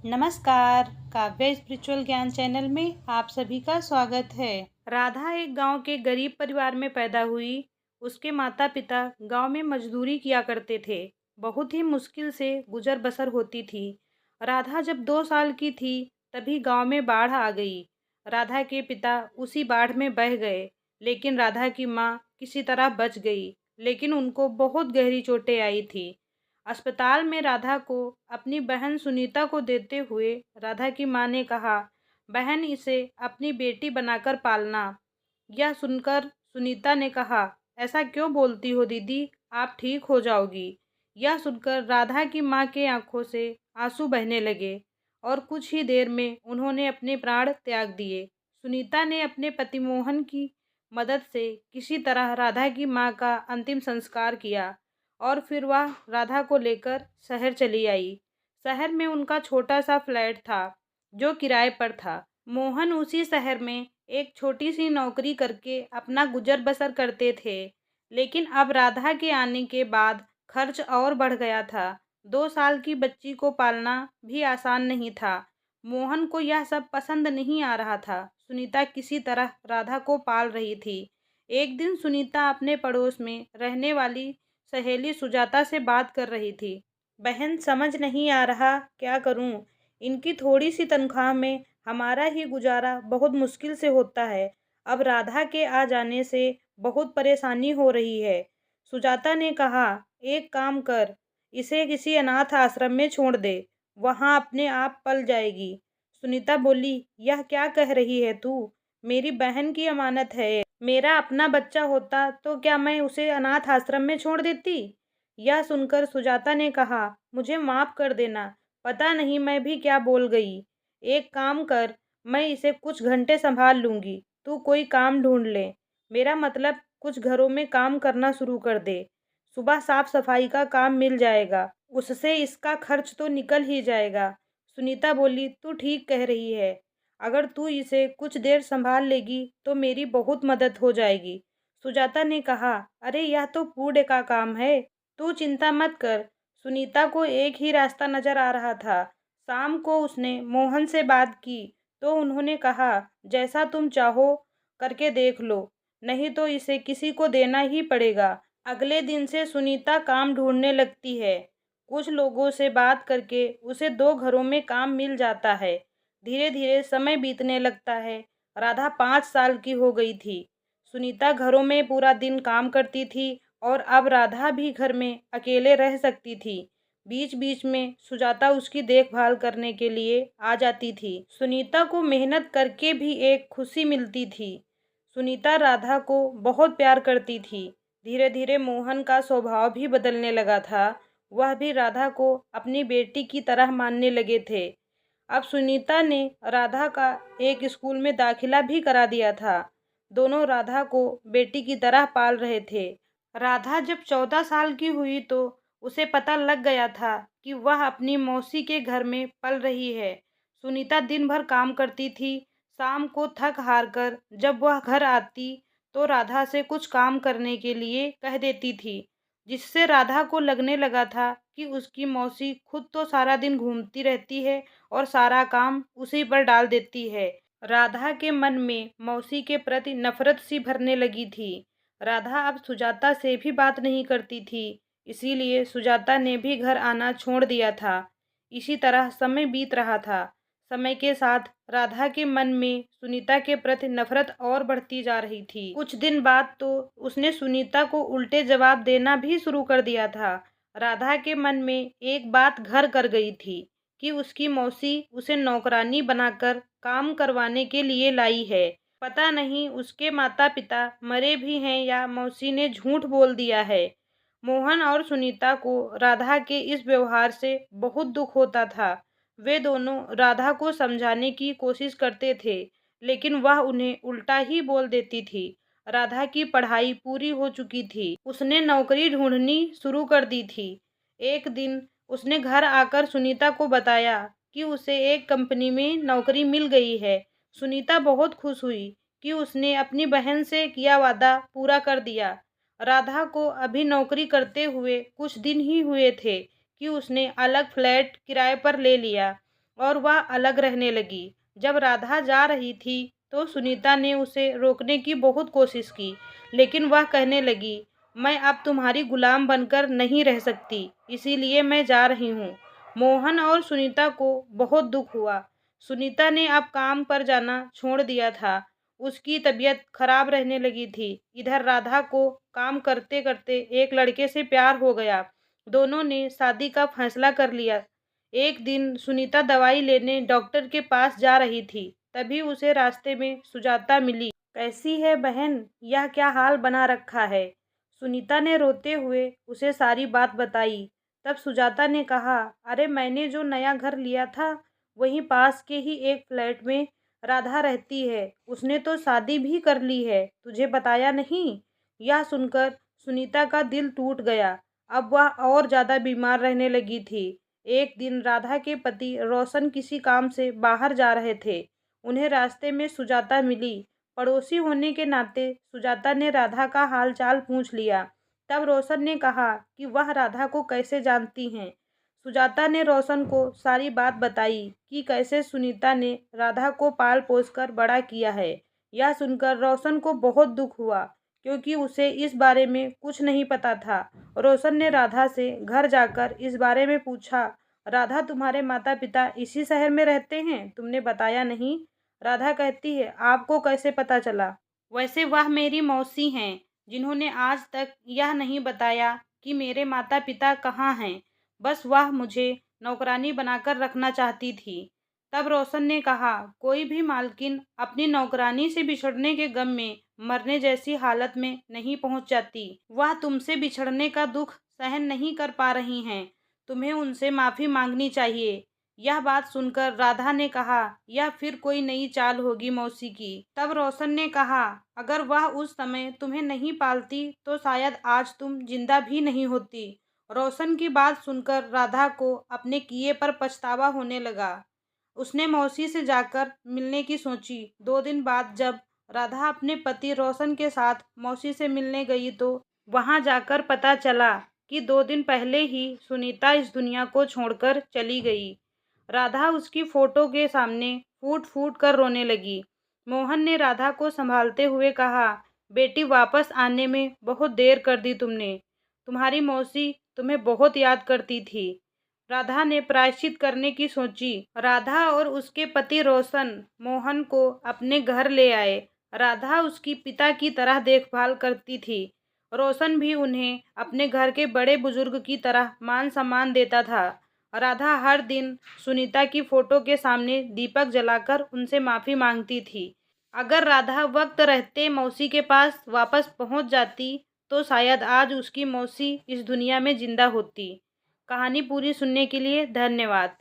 नमस्कार। काव्य स्पिरिचुअल ज्ञान चैनल में आप सभी का स्वागत है। राधा एक गांव के गरीब परिवार में पैदा हुई। उसके माता पिता गांव में मजदूरी किया करते थे। बहुत ही मुश्किल से गुजर बसर होती थी। राधा जब 2 साल की थी तभी गांव में बाढ़ आ गई। राधा के पिता उसी बाढ़ में बह गए, लेकिन राधा की माँ किसी तरह बच गई। लेकिन उनको बहुत गहरी चोटें आई थी। अस्पताल में राधा को अपनी बहन सुनीता को देते हुए राधा की माँ ने कहा, बहन इसे अपनी बेटी बनाकर पालना। यह सुनकर सुनीता ने कहा, ऐसा क्यों बोलती हो दीदी, आप ठीक हो जाओगी। यह सुनकर राधा की माँ के आंखों से आंसू बहने लगे और कुछ ही देर में उन्होंने अपने प्राण त्याग दिए। सुनीता ने अपने पति मोहन की मदद से किसी तरह राधा की माँ का अंतिम संस्कार किया और फिर वह राधा को लेकर शहर चली आई। शहर में उनका छोटा सा फ्लैट था जो किराए पर था। मोहन उसी शहर में एक छोटी सी नौकरी करके अपना गुजर बसर करते थे। लेकिन अब राधा के आने के बाद खर्च और बढ़ गया था। 2 साल की बच्ची को पालना भी आसान नहीं था। मोहन को यह सब पसंद नहीं आ रहा था। सुनीता किसी तरह राधा को पाल रही थी। एक दिन सुनीता अपने पड़ोस में रहने वाली सहेली सुजाता से बात कर रही थी। बहन, समझ नहीं आ रहा क्या करूं। इनकी थोड़ी सी तनख्वाह में हमारा ही गुजारा बहुत मुश्किल से होता है। अब राधा के आ जाने से बहुत परेशानी हो रही है। सुजाता ने कहा, एक काम कर, इसे किसी अनाथ आश्रम में छोड़ दे, वहां अपने आप पल जाएगी। सुनीता बोली, यह क्या कह रही है तू? मेरी बहन की अमानत है। मेरा अपना बच्चा होता तो क्या मैं उसे अनाथ आश्रम में छोड़ देती? यह सुनकर सुजाता ने कहा, मुझे माफ कर देना, पता नहीं मैं भी क्या बोल गई। एक काम कर, मैं इसे कुछ घंटे संभाल लूंगी, तू कोई काम ढूंढ ले। मेरा मतलब कुछ घरों में काम करना शुरू कर दे। सुबह साफ सफाई का काम मिल जाएगा, उससे इसका खर्च तो निकल ही जाएगा। सुनीता बोली, तू ठीक कह रही है। अगर तू इसे कुछ देर संभाल लेगी तो मेरी बहुत मदद हो जाएगी। सुजाता ने कहा, अरे यह तो पूर्ण का काम है, तू चिंता मत कर। सुनीता को एक ही रास्ता नजर आ रहा था। शाम को उसने मोहन से बात की तो उन्होंने कहा, जैसा तुम चाहो करके देख लो, नहीं तो इसे किसी को देना ही पड़ेगा। अगले दिन से सुनीता काम ढूंढने लगती है। कुछ लोगों से बात करके उसे 2 घरों में काम मिल जाता है। धीरे धीरे समय बीतने लगता है। राधा 5 साल की हो गई थी। सुनीता घरों में पूरा दिन काम करती थी और अब राधा भी घर में अकेले रह सकती थी। बीच बीच में सुजाता उसकी देखभाल करने के लिए आ जाती थी। सुनीता को मेहनत करके भी एक खुशी मिलती थी। सुनीता राधा को बहुत प्यार करती थी। धीरे धीरे मोहन का स्वभाव भी बदलने लगा था। वह भी राधा को अपनी बेटी की तरह मानने लगे थे। अब सुनीता ने राधा का एक स्कूल में दाखिला भी करा दिया था। दोनों राधा को बेटी की तरह पाल रहे थे। राधा जब 14 साल की हुई तो उसे पता लग गया था कि वह अपनी मौसी के घर में पल रही है। सुनीता दिन भर काम करती थी। शाम को थक हार कर जब वह घर आती तो राधा से कुछ काम करने के लिए कह देती थी, जिससे राधा को लगने लगा था कि उसकी मौसी खुद तो सारा दिन घूमती रहती है और सारा काम उसी पर डाल देती है। राधा के मन में मौसी के प्रति नफरत सी भरने लगी थी। राधा अब सुजाता से भी बात नहीं करती थी, इसीलिए सुजाता ने भी घर आना छोड़ दिया था। इसी तरह समय बीत रहा था। समय के साथ राधा के मन में सुनीता के प्रति नफरत और बढ़ती जा रही थी। कुछ दिन बाद तो उसने सुनीता को उल्टे जवाब देना भी शुरू कर दिया था। राधा के मन में एक बात घर कर गई थी कि उसकी मौसी उसे नौकरानी बनाकर काम करवाने के लिए लाई है। पता नहीं उसके माता पिता मरे भी हैं या मौसी ने झूठ बोल दिया है। मोहन और सुनीता को राधा के इस व्यवहार से बहुत दुख होता था। वे दोनों राधा को समझाने की कोशिश करते थे, लेकिन वह उन्हें उल्टा ही बोल देती थी। राधा की पढ़ाई पूरी हो चुकी थी। उसने नौकरी ढूंढनी शुरू कर दी थी। एक दिन उसने घर आकर सुनीता को बताया कि उसे एक कंपनी में नौकरी मिल गई है। सुनीता बहुत खुश हुई कि उसने अपनी बहन से किया वादा पूरा कर दिया। राधा को अभी नौकरी करते हुए कुछ दिन ही हुए थे कि उसने अलग फ्लैट किराए पर ले लिया। और वह अलग रहने लगी। जब राधा जा रही थी तो सुनीता ने उसे रोकने की बहुत कोशिश की, लेकिन वह कहने लगी, मैं अब तुम्हारी गुलाम बनकर नहीं रह सकती, इसीलिए मैं जा रही हूँ। मोहन और सुनीता को बहुत दुख हुआ। सुनीता ने अब काम पर जाना छोड़ दिया था। उसकी तबीयत खराब रहने लगी थी। इधर राधा को काम करते करते एक लड़के से प्यार हो गया। दोनों ने शादी का फैसला कर लिया। एक दिन सुनीता दवाई लेने डॉक्टर के पास जा रही थी, तभी उसे रास्ते में सुजाता मिली। कैसी है बहन, यह क्या हाल बना रखा है? सुनीता ने रोते हुए उसे सारी बात बताई। तब सुजाता ने कहा, अरे मैंने जो नया घर लिया था वहीं पास के ही एक फ्लैट में राधा रहती है। उसने तो शादी भी कर ली है, तुझे बताया नहीं? यह सुनकर सुनीता का दिल टूट गया। अब वह और ज्यादा बीमार रहने लगी थी। एक दिन राधा के पति रोशन किसी काम से बाहर जा रहे थे। उन्हें रास्ते में सुजाता मिली। पड़ोसी होने के नाते सुजाता ने राधा का हालचाल पूछ लिया। तब रोशन ने कहा कि वह राधा को कैसे जानती हैं। सुजाता ने रोशन को सारी बात बताई कि कैसे सुनीता ने राधा को पाल पोस कर बड़ा किया है। यह सुनकर रोशन को बहुत दुख हुआ, क्योंकि उसे इस बारे में कुछ नहीं पता था। रोशन ने राधा से घर जाकर इस बारे में पूछा, राधा तुम्हारे माता पिता इसी शहर में रहते हैं? तुमने बताया नहीं? राधा कहती है, आपको कैसे पता चला? वैसे वह मेरी मौसी हैं, जिन्होंने आज तक यह नहीं बताया कि मेरे माता पिता कहाँ हैं। बस वह मुझे नौकरानी बनाकर रखना चाहती थी। तब रोशन ने कहा, कोई भी मालकिन अपनी नौकरानी से बिछड़ने के गम में मरने जैसी हालत में नहीं पहुंच जाती। वह तुमसे बिछड़ने का दुख सहन नहीं कर पा रही हैं। तुम्हें उनसे माफी मांगनी चाहिए। यह बात सुनकर राधा ने कहा, यह फिर कोई नई चाल होगी मौसी की। तब रोशन ने कहा, अगर वह उस समय तुम्हें नहीं पालती तो शायद आज तुम जिंदा भी नहीं होती। रोशन की बात सुनकर राधा को अपने किए पर पछतावा होने लगा। उसने मौसी से जाकर मिलने की सोची। 2 दिन बाद जब राधा अपने पति रोशन के साथ मौसी से मिलने गई तो वहां जाकर पता चला कि 2 दिन पहले ही सुनीता इस दुनिया को छोड़कर चली गई। राधा उसकी फोटो के सामने फूट फूट कर रोने लगी। मोहन ने राधा को संभालते हुए कहा, बेटी वापस आने में बहुत देर कर दी तुमने। तुम्हारी मौसी तुम्हें बहुत याद करती थी। राधा ने प्रायश्चित करने की सोची। राधा और उसके पति रोशन मोहन को अपने घर ले आए। राधा उसकी पिता की तरह देखभाल करती थी। रोशन भी उन्हें अपने घर के बड़े बुजुर्ग की तरह मान सम्मान देता था। राधा हर दिन सुनीता की फोटो के सामने दीपक जलाकर उनसे माफी मांगती थी। अगर राधा वक्त रहते मौसी के पास वापस पहुंच जाती तो शायद आज उसकी मौसी इस दुनिया में जिंदा होती। कहानी पूरी सुनने के लिए धन्यवाद।